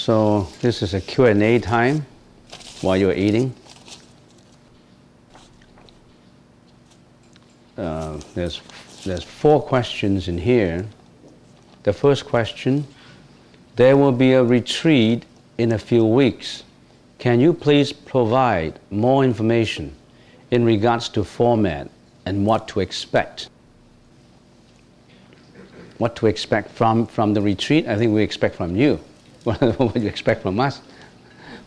So this is a Q&A time while you're eating. There's 4 questions in here. The first question: there will be a retreat in a few weeks. Can you please provide more information in regards to format and what to expect? What to expect from the retreat? I think we expect from you. What do you expect from us?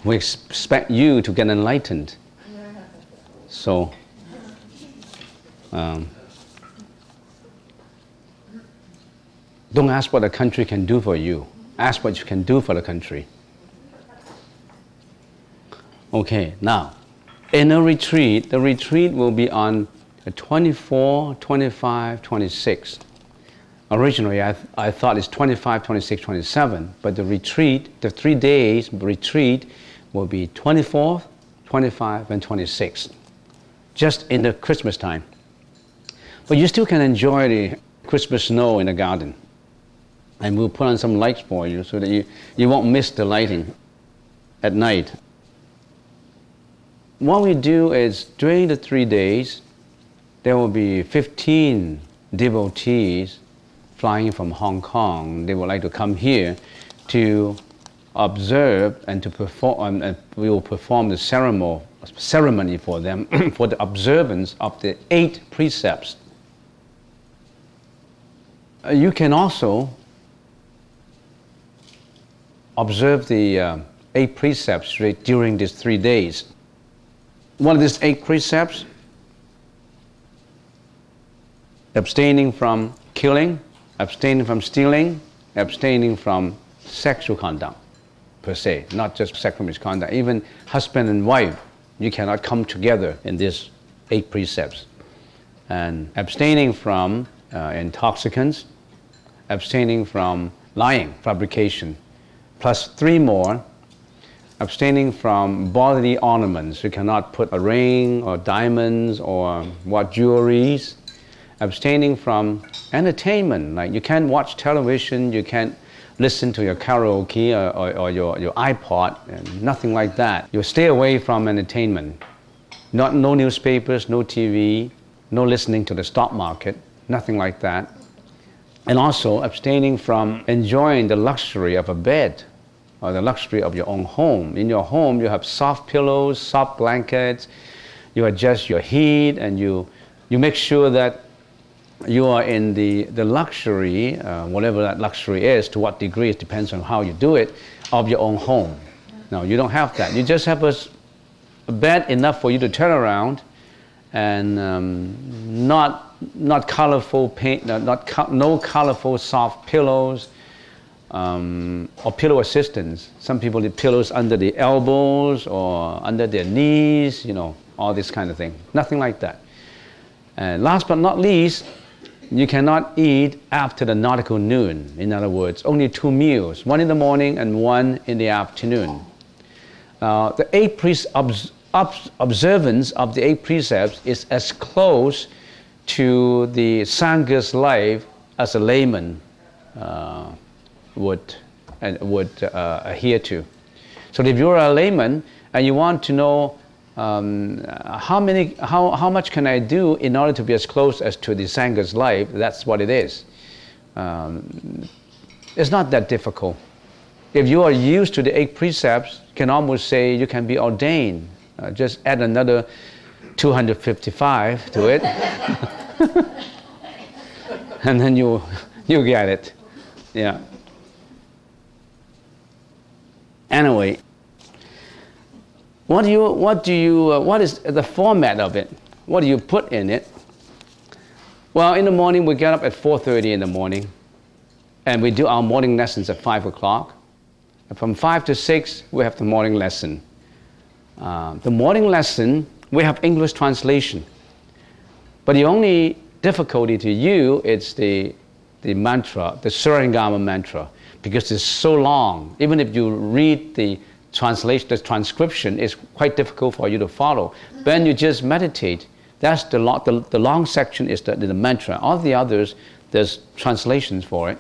We expect you to get enlightened. So, don't ask what the country can do for you. Ask what you can do for the country. Okay, now, in a retreat, the retreat will be on the 24, 25, 26. Originally, I thought it's 25, 26, 27, but the retreat, the 3 days retreat will be 24th, 25, and 26, just in the Christmas time. But you still can enjoy the Christmas snow in the garden. And we'll put on some lights for you so that you won't miss the lighting at night. What we do is, during the 3 days, there will be 15 devotees flying from Hong Kong. They would like to come here to observe and to perform, and we will perform the ceremony for them for the observance of the 8 precepts. You can also observe the 8 precepts during these 3 days. What are these 8 precepts? Abstaining from killing, abstaining from stealing, abstaining from sexual conduct per se, not just sexual misconduct. Even husband and wife, you cannot come together in these 8 precepts. And abstaining from intoxicants, abstaining from lying, fabrication, plus 3 more, abstaining from bodily ornaments. You cannot put a ring or diamonds or jewelries. Abstaining from entertainment, like you can't watch television, you can't listen to your karaoke or your iPod, and nothing like that. You stay away from entertainment. No newspapers, no TV, no listening to the stock market, nothing like that. And also abstaining from enjoying the luxury of a bed or the luxury of your own home. In your home, you have soft pillows, soft blankets, you adjust your heat, and you make sure that you are in the luxury, whatever that luxury is, to what degree, it depends on how you do it, of your own home. No, you don't have that. You just have a bed enough for you to turn around, and not colorful paint, no colorful soft pillows, or pillow assistance. Some people need pillows under the elbows or under their knees, all this kind of thing. Nothing like that. And last but not least, you cannot eat after the nautical noon. In other words, only 2 meals, 1 in the morning and 1 in the afternoon. The 8 observance of the 8 precepts is as close to the Sangha's life as a layman would adhere to. So if you're a layman and you want to know how much can I do in order to be as close as to the Sangha's life, that's what it is. It's not that difficult. If you are used to the 8 precepts, you can almost say you can be ordained. Just add another 255 to it, and then you get it. Yeah. Anyway, what is the format of it? What do you put in it? Well, in the morning we get up at 4:30 in the morning, and we do our morning lessons at 5 o'clock. And from 5 to 6 we have the morning lesson. The morning lesson, we have English translation, but the only difficulty to you is the mantra, the Surangama mantra, because it's so long. Even if you read the translation, the transcription is quite difficult for you to follow. Then you just meditate. That's the long section is the mantra. All the others, there's translations for it,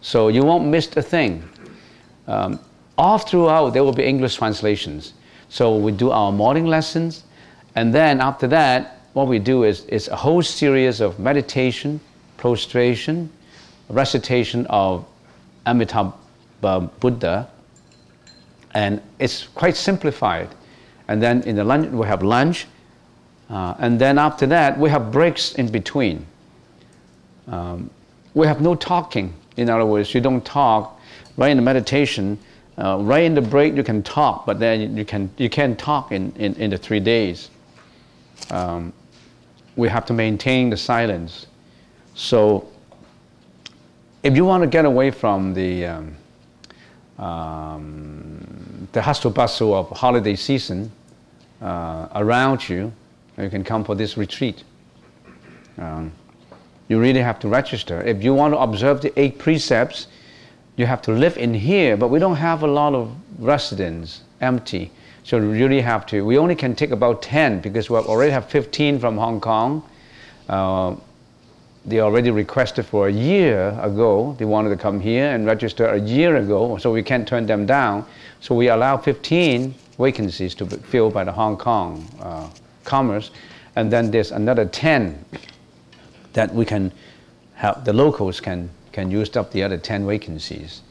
so you won't miss a thing. all throughout there will be English translations. So we do our morning lessons, and then after that, what we do is a whole series of meditation, prostration, recitation of Amitabha Buddha, and it's quite simplified. And then in the lunch, we have lunch, and then after that, we have breaks in between. We have no talking. In other words, you don't talk. Right in the meditation, right in the break, you can talk, but then you can't talk in the 3 days. We have to maintain the silence. So if you want to get away from the hustle bustle of holiday season around you, you can come for this retreat. You really have to register. If you want to observe the 8 precepts, you have to live in here, but we don't have a lot of residents, empty. So you really have to, we only can take about 10 because we already have 15 from Hong Kong. They already requested for a year ago. They wanted to come here and register a year ago, so we can't turn them down. So we allow 15 vacancies to be filled by the Hong Kong Commerce, and then there's another 10 that we can have, the locals can use up the other 10 vacancies.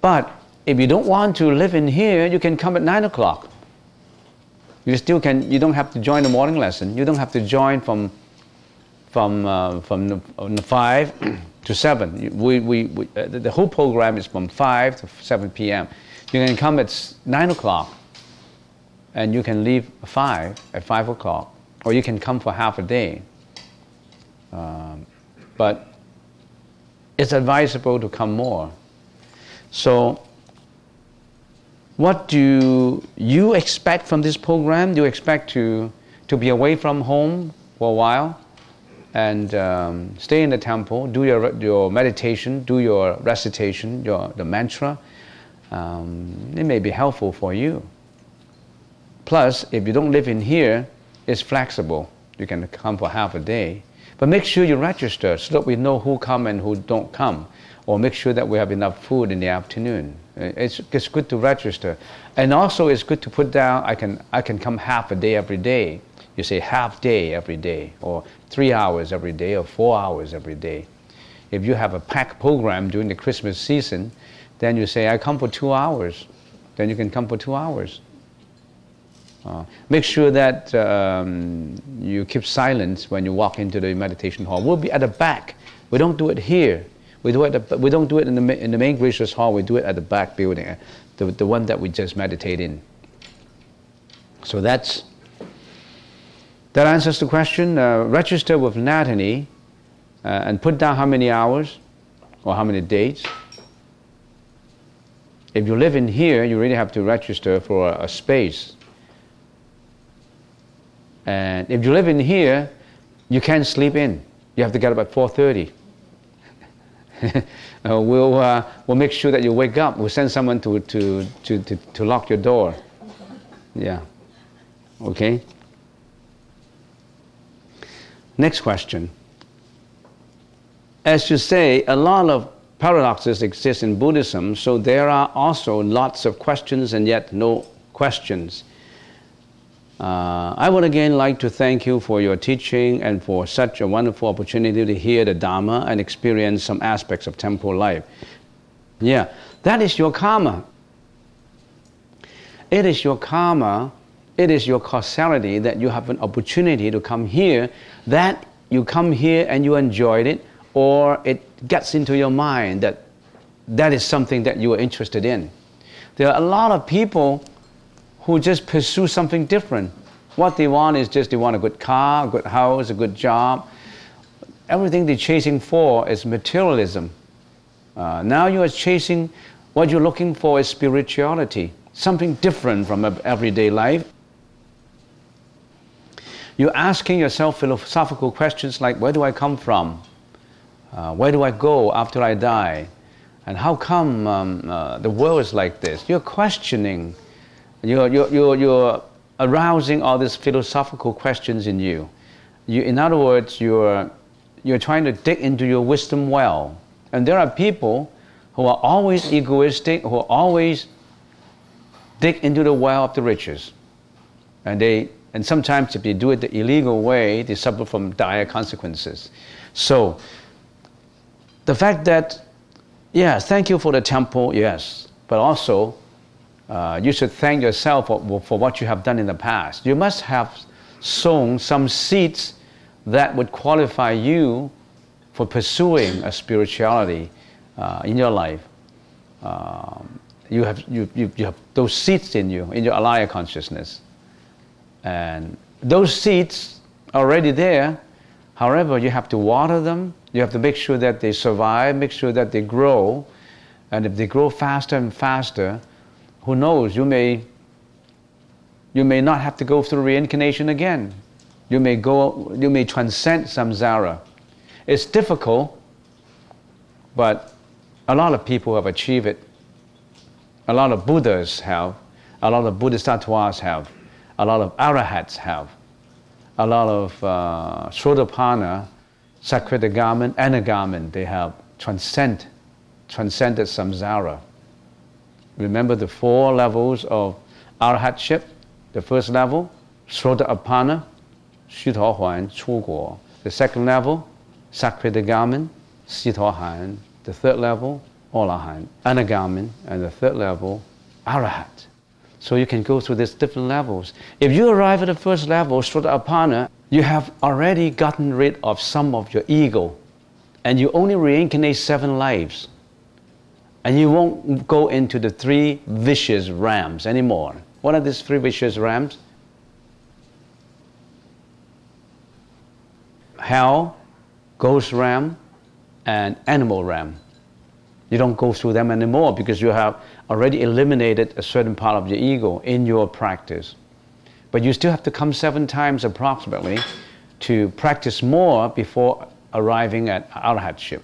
But if you don't want to live in here, you can come at 9 o'clock. You still can, you don't have to join the morning lesson. You don't have to join from 5 to 7. The whole program is from 5 to 7 p.m. You can come at 9 o'clock and you can leave at 5 o'clock, or you can come for half a day. But it's advisable to come more. So what do you expect from this program? Do you expect to be away from home for a while and stay in the temple, do your meditation, do your recitation, the mantra? It may be helpful for you. Plus, if you don't live in here, it's flexible. You can come for half a day. But make sure you register so that we know who come and who don't come. Or make sure that we have enough food in the afternoon. It's good to register. And also it's good to put down, I can come half a day every day. You say half day every day, or 3 hours every day, or 4 hours every day. If you have a packed program during the Christmas season, then you say, I come for 2 hours. Then you can come for 2 hours. Make sure that you keep silence when you walk into the meditation hall. We'll be at the back. We don't do it here. We don't do it in the main gracious hall. We do it at the back building, the one that we just meditate in. So that answers the question. Register with Natalie and put down how many hours or how many dates. If you live in here, you really have to register for a space. And if you live in here, you can't sleep in. You have to get up at 4:30. We'll make sure that you wake up. We'll send someone to lock your door. Yeah. Okay. Next question. As you say, a lot of paradoxes exist in Buddhism, so there are also lots of questions and yet no questions. I would again like to thank you for your teaching and for such a wonderful opportunity to hear the Dharma and experience some aspects of temple life. Yeah, that is your karma. It is your karma, it is your causality that you have an opportunity to come here, that you come here and you enjoyed it, or it gets into your mind that that is something that you are interested in. There are a lot of people who just pursue something different. What they want is just they want a good car, a good house, a good job. Everything they're chasing for is materialism. Now you are chasing, what you're looking for is spirituality, something different from everyday life. You're asking yourself philosophical questions like, where do I come from? Where do I go after I die? And how come the world is like this? You're questioning. You're arousing all these philosophical questions in you. In other words, you're trying to dig into your wisdom well. And there are people who are always egoistic, who are always dig into the well of the riches. And sometimes if they do it the illegal way, they suffer from dire consequences. So the fact that, yes, thank you for the temple, yes, but also you should thank yourself for what you have done in the past. You must have sown some seeds that would qualify you for pursuing a spirituality in your life. You have those seeds in you, in your alaya consciousness. And those seeds are already there. However, you have to water them. You have to make sure that they survive, make sure that they grow. And if they grow faster and faster, who knows, you may not have to go through reincarnation again. You may transcend samsara. It's difficult, but a lot of people have achieved it. A lot of Buddhas have, a lot of Bodhisattvas have, a lot of Arahats have, a lot of Sotapanna, Sakritagami, Anagami, they have transcended samsara. Remember the 4 levels of Arahatship? The first level, Sotapanna, 须陀洹, 出国. The second level, Sakritagami, 悉陀含. The third level, Orlahan, Anagami, and the third level, Arahat. So you can go through these different levels. If you arrive at the first level, Sotapanna, you have already gotten rid of some of your ego, and you only reincarnate 7 lives. And you won't go into the 3 vicious realms anymore. What are these 3 vicious realms? Hell, ghost realm, and animal realm. You don't go through them anymore because you have already eliminated a certain part of your ego in your practice. But you still have to come 7 times approximately to practice more before arriving at arahatship.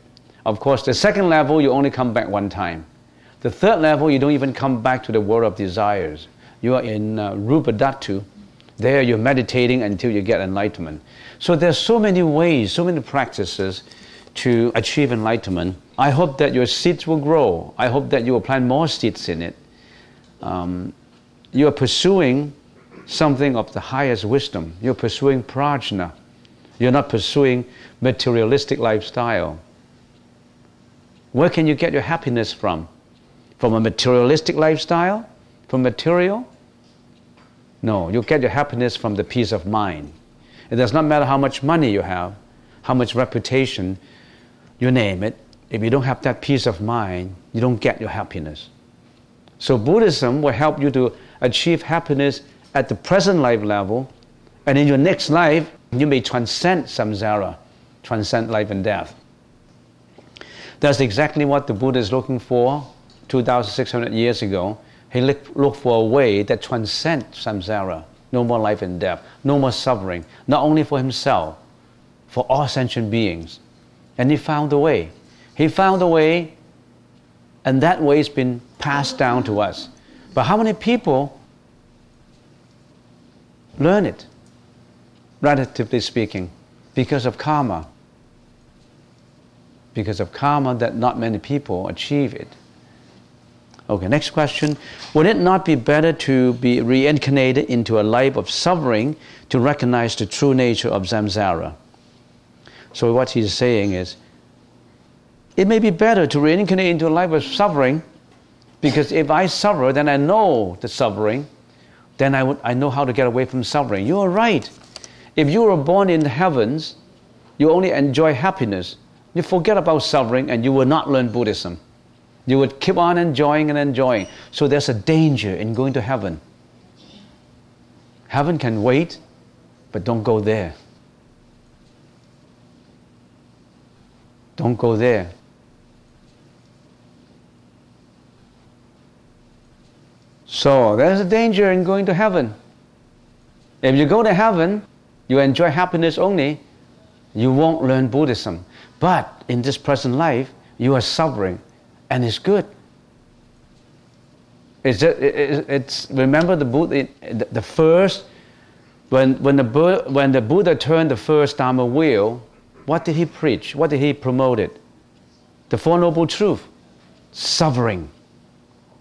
Of course, the second level, you only come back 1 time. The third level, you don't even come back to the world of desires. You are in Rupa Dhatu. There you're meditating until you get enlightenment. So there's so many ways, so many practices to achieve enlightenment. I hope that your seeds will grow. I hope that you will plant more seeds in it. You are pursuing something of the highest wisdom. You're pursuing prajna. You're not pursuing materialistic lifestyle. Where can you get your happiness from? From a materialistic lifestyle? From material? No, you get your happiness from the peace of mind. It does not matter how much money you have, how much reputation, you name it. If you don't have that peace of mind, you don't get your happiness. So Buddhism will help you to achieve happiness at the present life level, and in your next life, you may transcend samsara, transcend life and death. That's exactly what the Buddha is looking for 2,600 years ago. He looked for a way that transcends samsara. No more life and death, no more suffering, not only for himself, for all sentient beings. And he found a way. He found a way, and that way has been passed down to us. But how many people learn it, relatively speaking, because of karma? Because of karma that not many people achieve it. Okay, next question. Would it not be better to be reincarnated into a life of suffering to recognize the true nature of samsara? So what he's saying is, it may be better to reincarnate into a life of suffering, because if I suffer, then I know the suffering, then I know how to get away from suffering. You are right. If you were born in the heavens, you only enjoy happiness. You forget about suffering and you will not learn Buddhism. You would keep on enjoying and enjoying. So there's a danger in going to heaven. Heaven can wait, but don't go there. Don't go there. So there's a danger in going to heaven. If you go to heaven, you enjoy happiness only, you won't learn Buddhism. But in this present life, you are suffering, and it's good. Remember the Buddha, the first, when the Buddha turned the first Dharma wheel, what did he preach? What did he promote it? The Four Noble Truths. suffering,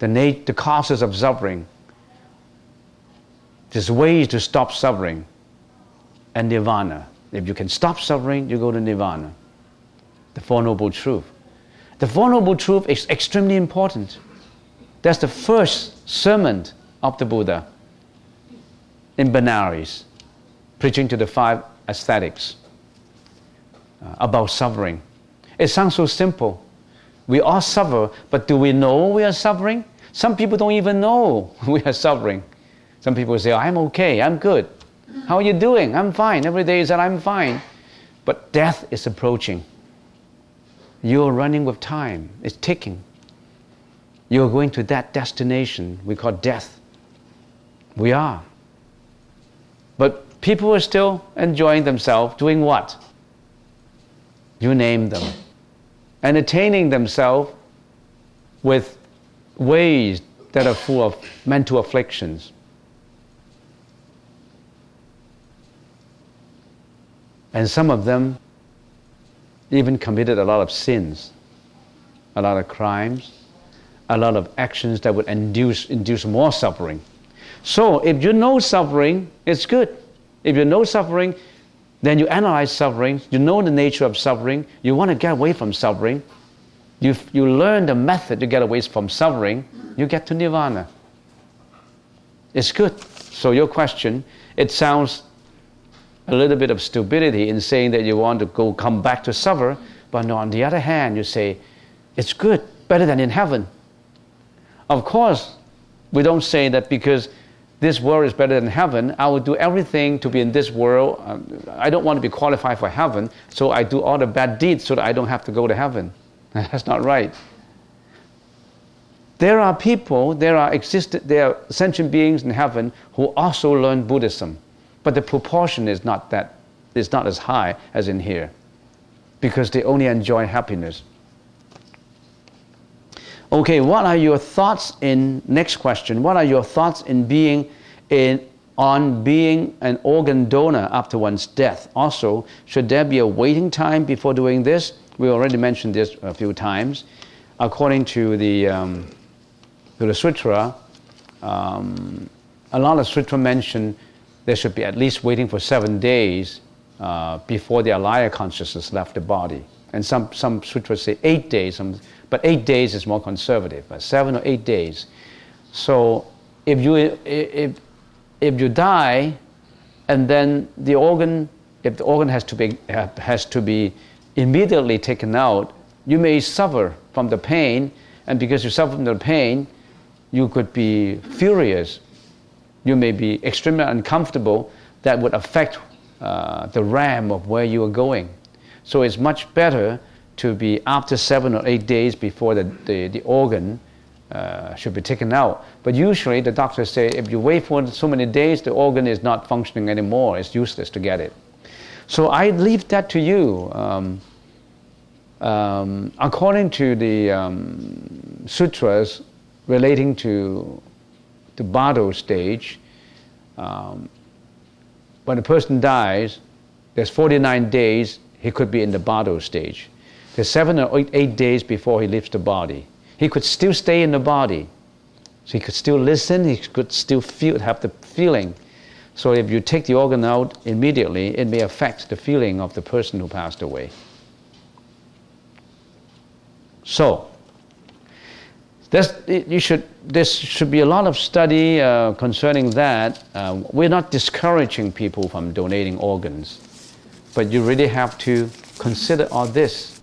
the causes of suffering. There's ways to stop suffering, and nirvana. If you can stop suffering, you go to nirvana. The Four Noble Truths. The Four Noble Truths is extremely important. That's the first sermon of the Buddha in Benares, preaching to the 5 ascetics about suffering. It sounds so simple. We all suffer, but do we know we are suffering? Some people don't even know we are suffering. Some people say, I'm okay, I'm good. How are you doing? I'm fine. Every day is that I'm fine. But death is approaching. You're running with time. It's ticking. You're going to that destination we call death. We are. But people are still enjoying themselves, doing what? You name them. Entertaining themselves with ways that are full of mental afflictions. And some of them even committed a lot of sins, a lot of crimes, a lot of actions that would induce more suffering. So if you know suffering, it's good. If you know suffering, then you analyze suffering, you know the nature of suffering, you want to get away from suffering, you learn the method to get away from suffering, you get to nirvana. It's good. So your question, it sounds a little bit of stupidity in saying that you want to come back to suffer, but no, on the other hand, you say, it's good, better than in heaven. Of course, we don't say that because this world is better than heaven, I will do everything to be in this world. I don't want to be qualified for heaven, so I do all the bad deeds so that I don't have to go to heaven. That's not right. There are people, there are sentient beings in heaven who also learn Buddhism. But the proportion is not as high as in here, because they only enjoy happiness. Okay, what are your thoughts next question, what are your thoughts on being an organ donor after one's death? Also, should there be a waiting time before doing this? We already mentioned this a few times. According to the sutra, a lot of sutra mention there should be at least waiting for 7 days before the alaya consciousness left the body. And some sutras say 8 days, but 8 days is more conservative, 7 or 8 days. So if you die, and then if the organ has to be immediately taken out, you may suffer from the pain, and because you suffer from the pain, you could be furious. You may be extremely uncomfortable. That would affect the RAM of where you are going. So it's much better to be after 7 or 8 days before the organ should be taken out. But usually the doctors say if you wait for so many days, the organ is not functioning anymore. It's useless to get it. So I leave that to you. According to the sutras relating to the Bardo stage, when a person dies, there's 49 days he could be in the Bardo stage. There's 7 or 8 days before he leaves the body. He could still stay in the body. So he could still listen, he could still have the feeling. So if you take the organ out immediately, it may affect the feeling of the person who passed away. So, there should be a lot of study concerning that. We're not discouraging people from donating organs, but you really have to consider all this.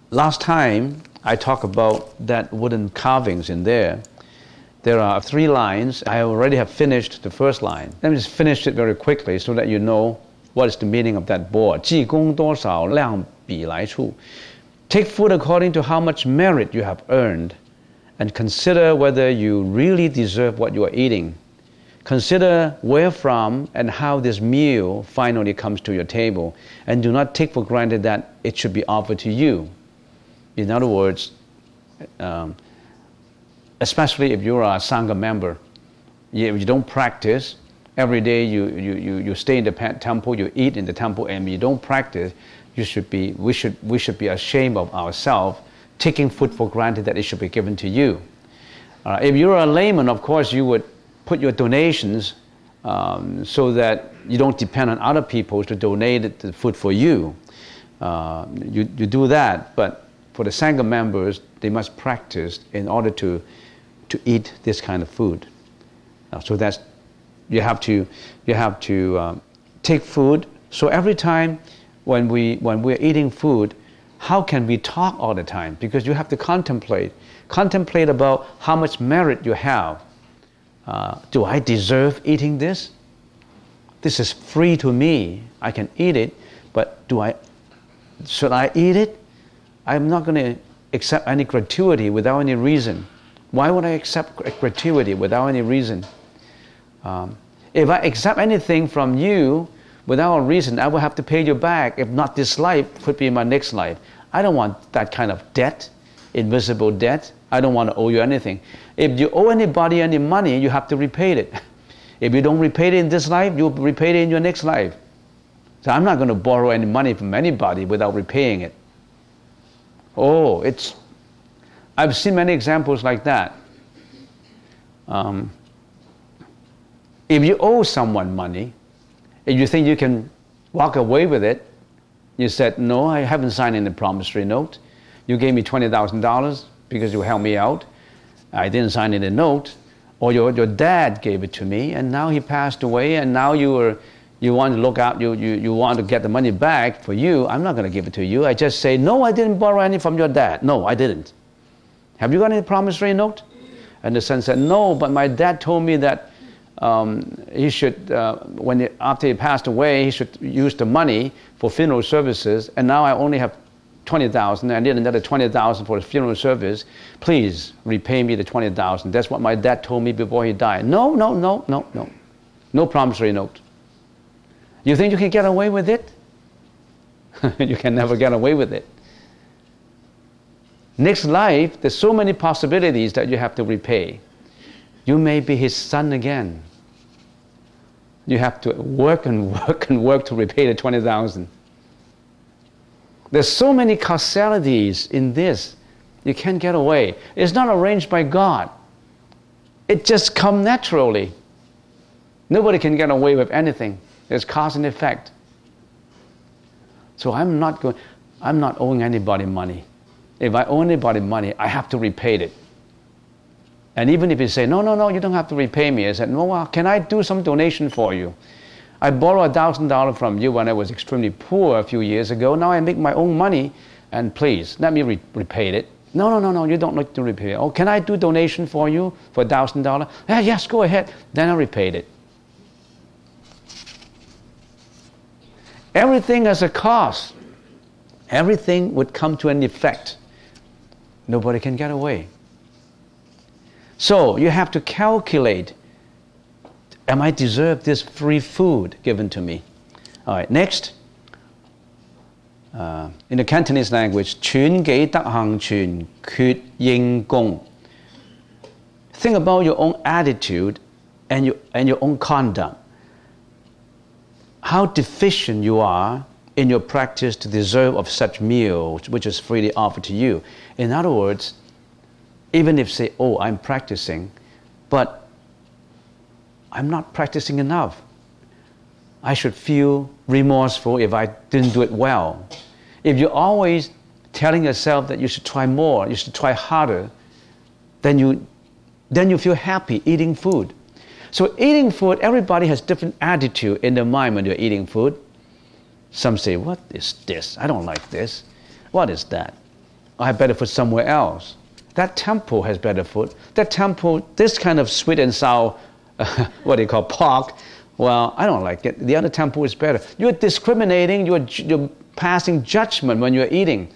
Last time I talked about that wooden carvings in there. There are 3 lines. I already have finished the first line. Let me just finish it very quickly so that you know what is the meaning of that board. 计功多少量比来处. Take food according to how much merit you have earned, and consider whether you really deserve what you are eating. Consider where from and how this meal finally comes to your table, and do not take for granted that it should be offered to you. In other words, especially if you're a Sangha member, if you don't practice, every day you stay in the temple, you eat in the temple, and you don't practice, we should be ashamed of ourselves taking food for granted that it should be given to you. If you're a layman, of course, you would put your donations so that you don't depend on other people to donate the food for you. You do that, but for the Sangha members, they must practice in order to eat this kind of food. So that's you have to take food. So every time when we're eating food, how can we talk all the time? Because you have to contemplate about how much merit you have. Do I deserve eating this? This is free to me. I can eat it, but should I eat it? I'm not going to accept any gratuity without any reason. Why would I accept gratuity without any reason? If I accept anything from you without a reason, I will have to pay you back. If not this life, could be my next life. I don't want that kind of debt, invisible debt. I don't want to owe you anything. If you owe anybody any money, you have to repay it. If you don't repay it in this life, you'll repay it in your next life. So I'm not going to borrow any money from anybody without repaying it. I've seen many examples like that. If you owe someone money, if you think you can walk away with it, you said, no, I haven't signed any promissory note. You gave me $20,000 because you helped me out. I didn't sign any note. Or your dad gave it to me, and now he passed away, and now you want to look out, you want to get the money back for you. I'm not going to give it to you. I just say, no, I didn't borrow any from your dad. No, I didn't. Have you got any promissory note? And the son said, no, but my dad told me that he should, after he passed away, he should use the money for funeral services, and now I only have $20,000. I need another $20,000 for the funeral service. Please repay me the $20,000. That's what my dad told me before he died. No. No promissory note. You think you can get away with it? You can never get away with it. Next life, there's so many possibilities that you have to repay. You may be his son again. You have to work to repay the $20,000. There's so many causalities in this. You can't get away. It's not arranged by God. It just comes naturally. Nobody can get away with anything. There's cause and effect. So I'm not owing anybody money. If I owe anybody money, I have to repay it. And even if you say, no, you don't have to repay me. I said, no, well, can I do some donation for you? I borrowed $1,000 from you when I was extremely poor a few years ago. Now I make my own money, and please, let me repay it. No, you don't need to repay it. Oh, can I do donation for you for $1,000? Yes, go ahead. Then I repaid it. Everything has a cost. Everything would come to an effect. Nobody can get away. So you have to calculate, am I deserve this free food given to me? All right, next. In the Cantonese language, 全己德行全缺應供. Think about your own attitude and your own conduct. How deficient you are in your practice to deserve of such meals which is freely offered to you. In other words, even if say, oh, I'm practicing, but I'm not practicing enough. I should feel remorseful if I didn't do it well. If you're always telling yourself that you should try more, you should try harder, then you feel happy eating food. So eating food, everybody has different attitude in their mind when you're eating food. Some say, what is this? I don't like this. What is that? I have better food somewhere else. That temple has better food. That temple, this kind of sweet and sour, what they call pork, well, I don't like it. The other temple is better. You're discriminating, you're passing judgment when you're eating.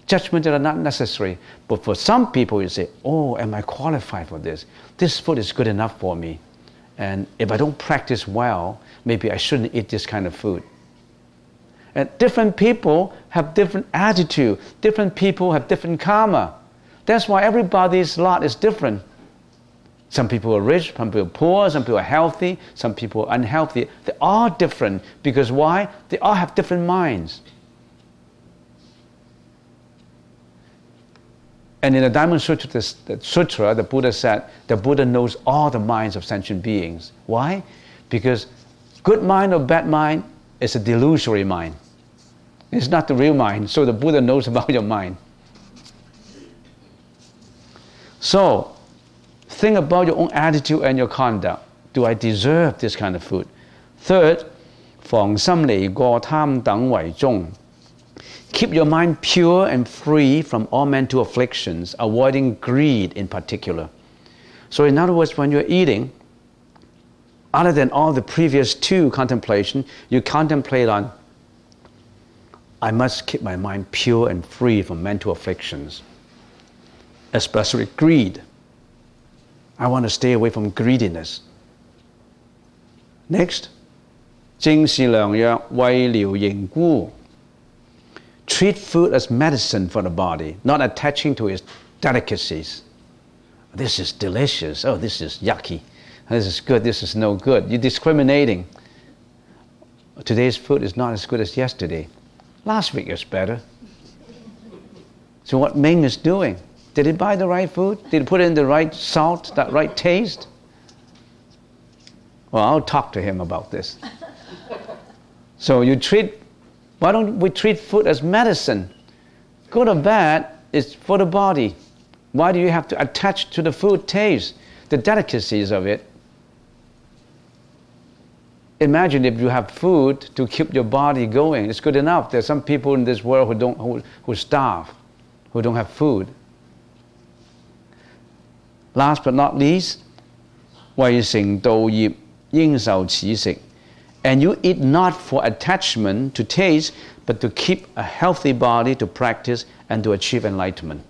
Judgments that are not necessary. But for some people, you say, oh, am I qualified for this? This food is good enough for me. And if I don't practice well, maybe I shouldn't eat this kind of food. And different people have different attitude. Different people have different karma. That's why everybody's lot is different. Some people are rich, some people are poor, some people are healthy, some people are unhealthy. They're all different. Because why? They all have different minds. And in the Diamond Sutra, the Buddha said, the Buddha knows all the minds of sentient beings. Why? Because good mind or bad mind is a delusory mind. It's not the real mind. So the Buddha knows about your mind. So, think about your own attitude and your conduct. Do I deserve this kind of food? Third, 防心離過貪等為宗. Keep your mind pure and free from all mental afflictions, avoiding greed in particular. So in other words, when you're eating, other than all the previous two contemplation, you contemplate on, I must keep my mind pure and free from mental afflictions, especially greed. I want to stay away from greediness. Next, 正視良藥，為療形枯. Treat food as medicine for the body, not attaching to its delicacies. This is delicious. Oh, this is yucky. This is good. This is no good. You're discriminating. Today's food is not as good as yesterday. Last week is better. So what Ming is doing? Did he buy the right food? Did he put in the right salt, that right taste? Well, I'll talk to him about this. So why don't we treat food as medicine? Good or bad is for the body. Why do you have to attach to the food taste, the delicacies of it? Imagine if you have food to keep your body going. It's good enough. There's some people in this world who starve, who don't have food. Last but not least, 為成道業應受此食. And you eat not for attachment to taste, but to keep a healthy body to practice and to achieve enlightenment.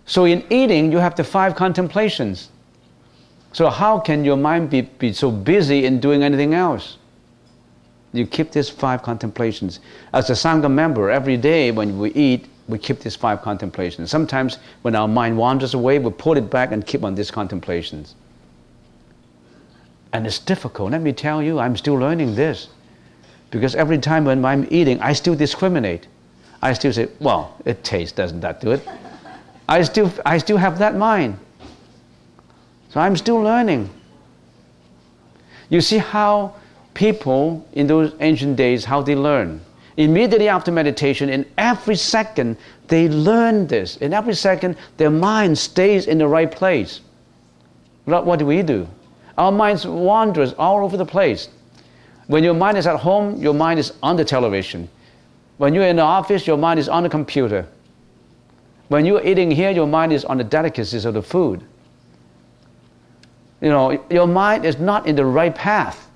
So in eating, you have the 5 contemplations. So how can your mind be so busy in doing anything else? You keep these 5 contemplations. As a Sangha member, every day when we eat, we keep these 5 contemplations. Sometimes when our mind wanders away, we pull it back and keep on these contemplations. And it's difficult. Let me tell you, I'm still learning this. Because every time when I'm eating, I still discriminate. I still say, well, it tastes, doesn't that do it? I still have that mind. So I'm still learning. You see how people in those ancient days, how they learn. Immediately after meditation, in every second, they learn this. In every second, their mind stays in the right place. What do? Our minds wanders all over the place. When your mind is at home, your mind is on the television. When you're in the office, your mind is on the computer. When you're eating here, your mind is on the delicacies of the food. You know, your mind is not in the right path.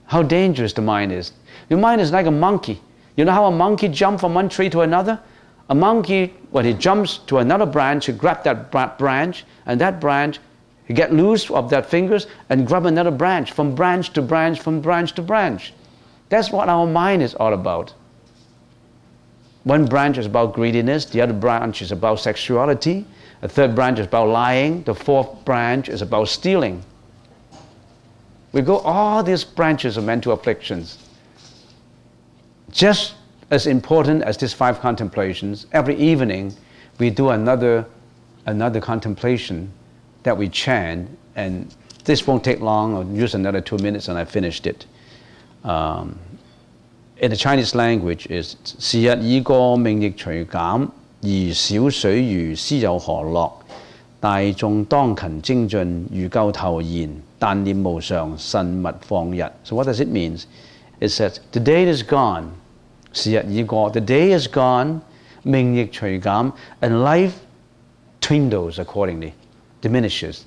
How dangerous the mind is. Your mind is like a monkey. You know how a monkey jumps from one tree to another? A monkey, when he jumps to another branch, he grabs that branch, and that branch, he gets loose of that fingers and grab another branch, from branch to branch, from branch to branch. That's what our mind is all about. One branch is about greediness, the other branch is about sexuality, the third branch is about lying, the fourth branch is about stealing. We go all these branches of mental afflictions. Just as important as these 5 contemplations, every evening we do another contemplation that we chant, and this won't take long. I'll use another 2 minutes and I finished it. In the Chinese language is 是日已過命亦隨減，而小水魚斯有何樂？大眾當勤精進，如救頭燃，但念無常，慎勿放逸. So what does it mean? It says, the day is gone, 是日已過, the day is gone, 命亦隨減, and life dwindles accordingly, diminishes.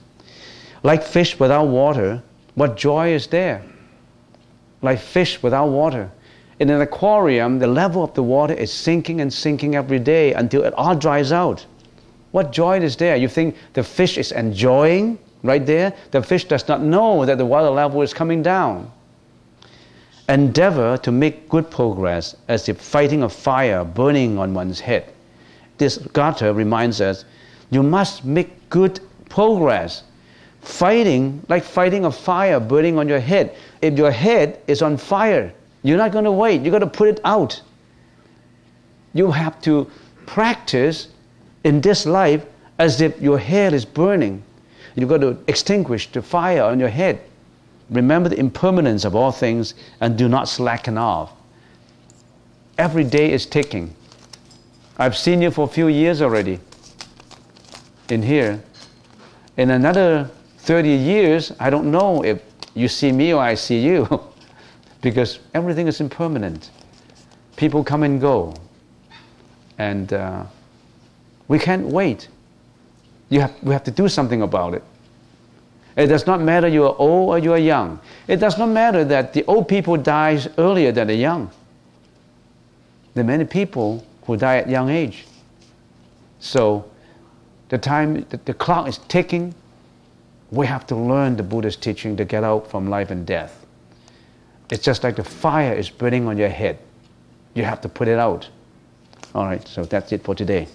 Like fish without water, what joy is there? Like fish without water. In an aquarium, the level of the water is sinking and sinking every day until it all dries out. What joy is there? You think the fish is enjoying right there? The fish does not know that the water level is coming down. Endeavor to make good progress as if fighting a fire burning on one's head. This Gatha reminds us, you must make good progress. Fighting, like fighting a fire burning on your head. If your head is on fire, you're not going to wait. You've got to put it out. You have to practice in this life as if your head is burning. You've got to extinguish the fire on your head. Remember the impermanence of all things and do not slacken off. Every day is ticking. I've seen you for a few years already in here. In another 30 years, I don't know if you see me or I see you because everything is impermanent. People come and go. And we can't wait. We have to do something about it. It does not matter you are old or you are young. It does not matter that the old people die earlier than the young. There are many people who die at young age. So the clock is ticking. We have to learn the Buddha's teaching to get out from life and death. It's just like the fire is burning on your head. You have to put it out. All right, so that's it for today.